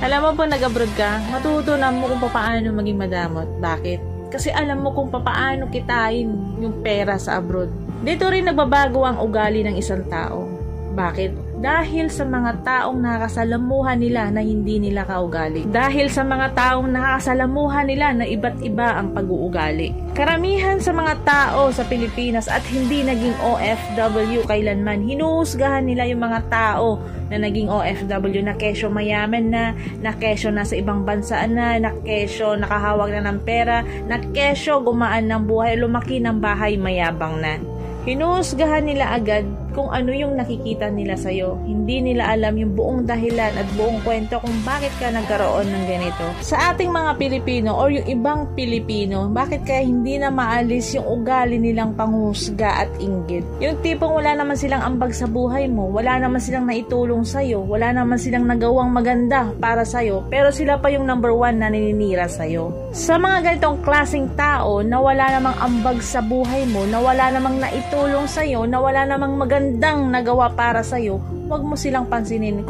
Alam mo po, nag-abroad ka, matutunan mo kung paano maging madamot. Bakit? Kasi alam mo kung paano kitain yung pera sa abroad. Dito rin nagbabago ang ugali ng isang tao. Bakit? Dahil sa mga taong nakakasalamuhan nila na hindi nila kaugali. Dahil sa mga taong nakakasalamuhan nila na iba't iba ang pag-uugali. Karamihan sa mga tao sa Pilipinas at hindi naging OFW kailanman, hinuhusgahan nila yung mga tao na naging OFW na kesyo mayaman na kesyo nasa ibang bansa na kesyo nakahawak na ng pera, na kesyo gumaan ng buhay, lumaki ng bahay, mayabang na. Hinuhusgahan nila agad kung ano yung nakikita nila sa'yo. Hindi nila alam yung buong dahilan at buong kwento kung bakit ka nagkaroon ng ganito. Sa ating mga Pilipino or yung ibang Pilipino, bakit kaya hindi na maalis yung ugali nilang panghusga at inggit? Yung tipong wala naman silang ambag sa buhay mo, wala naman silang naitulong sa'yo, wala naman silang nagawang maganda para sa'yo, pero sila pa yung number 1 na naninira sa'yo. Sa mga ganitong klaseng tao na wala namang ambag sa buhay mo, na wala namang naitulong sa'yo, na wala namang magandang nagawa para sa'yo, huwag mo silang pansinin.